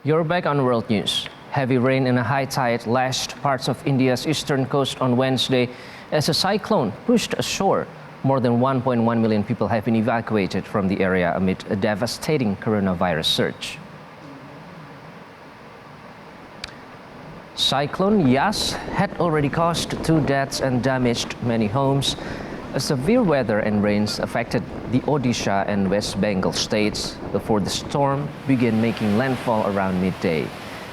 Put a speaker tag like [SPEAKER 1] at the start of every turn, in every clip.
[SPEAKER 1] You're back on World News. Heavy rain and a high tide lashed parts of India's eastern coast on Wednesday as a cyclone pushed ashore. More than 1.1 million people have been evacuated from the area amid a devastating coronavirus surge. Cyclone Yas had already caused 2 deaths and damaged many homes. Severe weather and rains affected the Odisha and West Bengal states before the storm began making landfall around midday.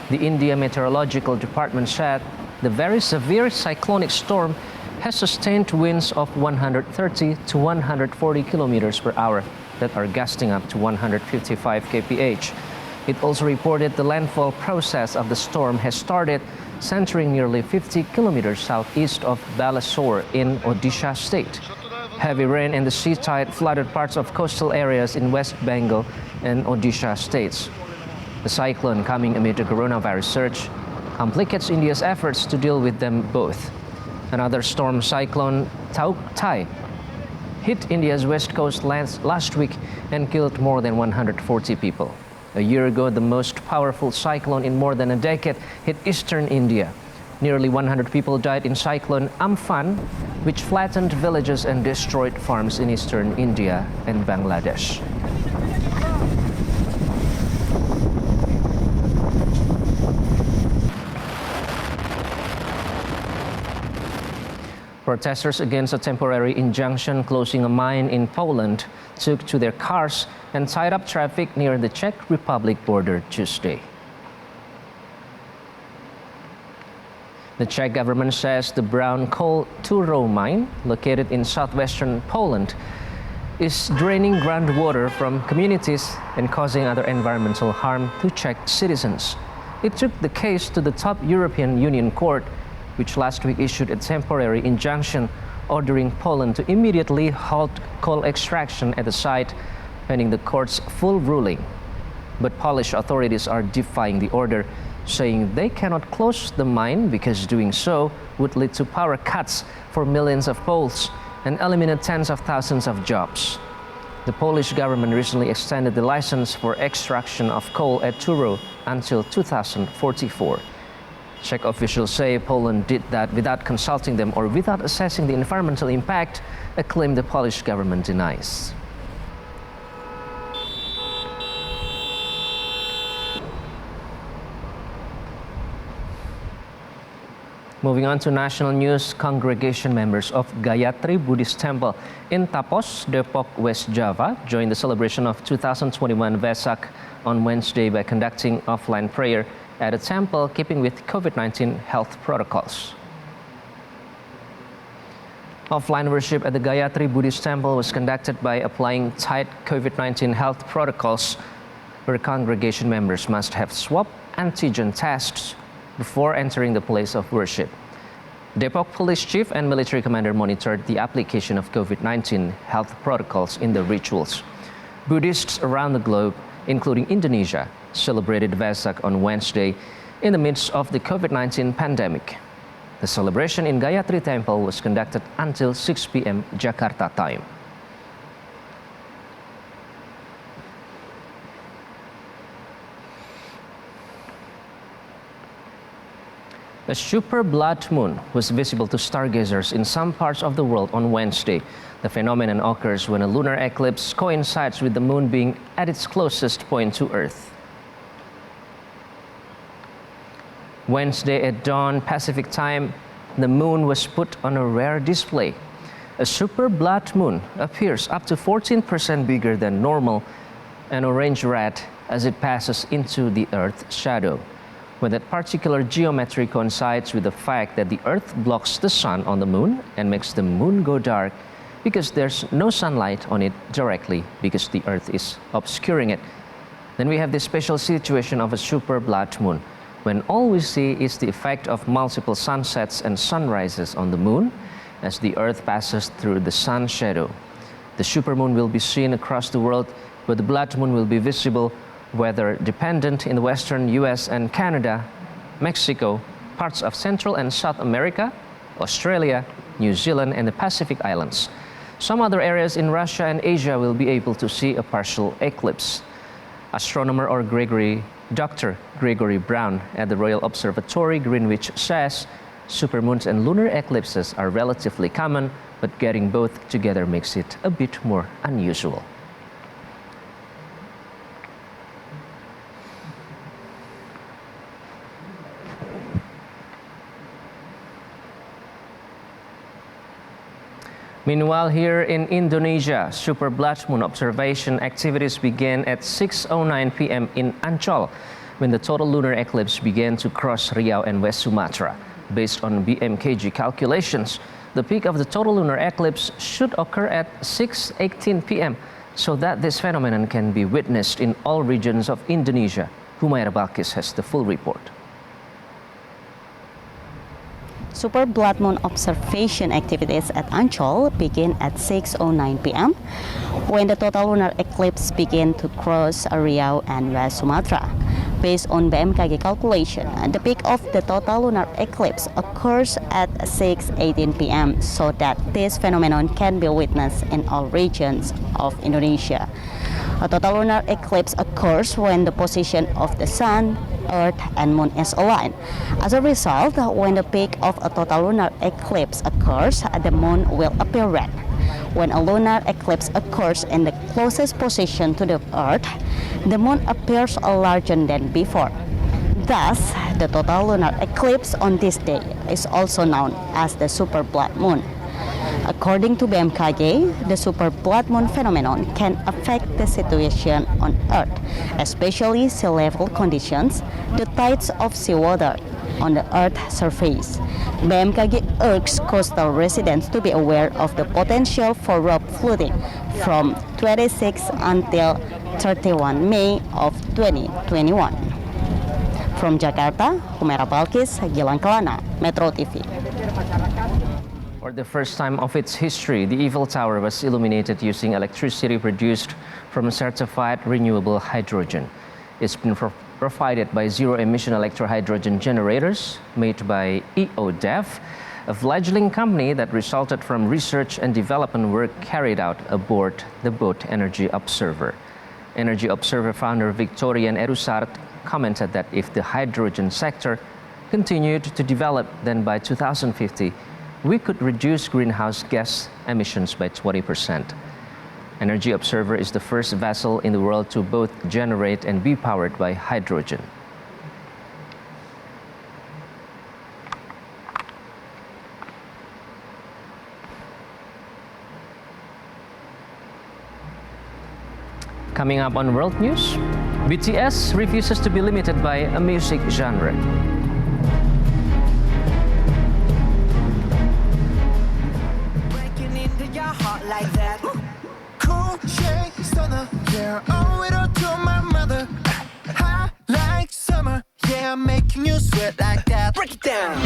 [SPEAKER 1] The India Meteorological Department said the very severe cyclonic storm has sustained winds of 130 to 140 kilometers per hour that are gusting up to 155 kph. It also reported the landfall process of the storm has started, centering nearly 50 kilometers southeast of Balasore in Odisha state. Heavy rain and the sea tide flooded parts of coastal areas in West Bengal and Odisha states. The cyclone, coming amid a coronavirus surge, complicates India's efforts to deal with them both. Another storm cyclone, Tai, hit India's west coast last week and killed more than 140 people. A year ago, the most powerful cyclone in more than a decade hit eastern India. Nearly 100 people died in Cyclone Amphan, which flattened villages and destroyed farms in eastern India and Bangladesh. Protesters against a temporary injunction closing a mine in Poland took to their cars and tied up traffic near the Czech Republic border Tuesday. The Czech government says the brown coal Turo mine, located in southwestern Poland, is draining groundwater from communities and causing other environmental harm to Czech citizens. It took the case to the top European Union court, which last week issued a temporary injunction ordering Poland to immediately halt coal extraction at the site, pending the court's full ruling. But Polish authorities are defying the order, saying they cannot close the mine because doing so would lead to power cuts for millions of Poles and eliminate tens of thousands of jobs. The Polish government recently extended the license for extraction of coal at Turo until 2044. Czech officials say Poland did that without consulting them or without assessing the environmental impact, a claim the Polish government denies. Moving on to national news, congregation members of Gayatri Buddhist Temple in Tapos, Depok, West Java joined the celebration of 2021 Wesak on Wednesday by conducting offline prayer at a temple keeping with COVID-19 health protocols. Offline worship at the Gayatri Buddhist Temple was conducted by applying tight COVID-19 health protocols, where congregation members must have swab antigen tests before entering the place of worship. Depok Police Chief and Military Commander monitored the application of COVID-19 health protocols in the rituals. Buddhists around the globe, including Indonesia, celebrated Wesak on Wednesday in the midst of the COVID-19 pandemic. The celebration in Gayatri Temple was conducted until 6 p.m. Jakarta time. A super blood moon was visible to stargazers in some parts of the world on Wednesday. The phenomenon occurs when a lunar eclipse coincides with the moon being at its closest point to Earth. Wednesday at dawn Pacific time, the moon was put on a rare display. A super blood moon appears up to 14% bigger than normal and orange-red as it passes into the Earth's shadow. When that particular geometry coincides with the fact that the Earth blocks the sun on the moon and makes the moon go dark because there's no sunlight on it directly because the Earth is obscuring it, then we have this special situation of a super blood moon, when all we see is the effect of multiple sunsets and sunrises on the moon as the Earth passes through the sun's shadow. The supermoon will be seen across the world, but the blood moon will be visible weather-dependent in the western US and Canada, Mexico, parts of Central and South America, Australia, New Zealand, and the Pacific Islands. Some other areas in Russia and Asia will be able to see a partial eclipse. Astronomer Gregory Dr. Gregory Brown at the Royal Observatory, Greenwich, says supermoons and lunar eclipses are relatively common, but getting both together makes it a bit more unusual. Meanwhile, here in Indonesia, super blood moon observation activities began at 6:09 p.m. in Ancol, when the total lunar eclipse began to cross Riau and West Sumatra. Based on BMKG calculations, the peak of the total lunar eclipse should occur at 6:18 p.m. so that this phenomenon can be witnessed in all regions of Indonesia. Humayra Balkis has the full report.
[SPEAKER 2] Super blood moon observation activities at Ancol begin at 6:09 p.m. when the total lunar eclipse began to cross Riau and West Sumatra. Based on BMKG calculation, the peak of the total lunar eclipse occurs at 6:18 p.m. so that this phenomenon can be witnessed in all regions of Indonesia. A total lunar eclipse occurs when the position of the Sun, Earth, and Moon is aligned. As a result, when the peak of a total lunar eclipse occurs, the Moon will appear red. When a lunar eclipse occurs in the closest position to the Earth, the Moon appears larger than before. Thus, the total lunar eclipse on this day is also known as the super blood moon. According to BMKG, the super blood moon phenomenon can affect the situation on Earth, especially sea level conditions, the tides of seawater on the Earth's surface. BMKG urges coastal residents to be aware of the potential for rock flooding from 26 until 31 May of 2021. From Jakarta, Humayra Balkis, Gilang Kelana, Metro TV.
[SPEAKER 1] For the first time of its history, the Eiffel Tower was illuminated using electricity produced from certified renewable hydrogen. It's been provided by zero-emission electrohydrogen generators made by EODev, a fledgling company that resulted from research and development work carried out aboard the boat Energy Observer. Energy Observer founder Victorian Erusart commented that if the hydrogen sector continued to develop, then by 2050, we could reduce greenhouse gas emissions by 20%. Energy Observer is the first vessel in the world to both generate and be powered by hydrogen. Coming up on World News, BTS refuses to be limited by a music genre.
[SPEAKER 3] Like that. Cool shade stunner, yeah, owe it all to my mother. Hot like summer, yeah, I'm making you sweat like that. Break it down.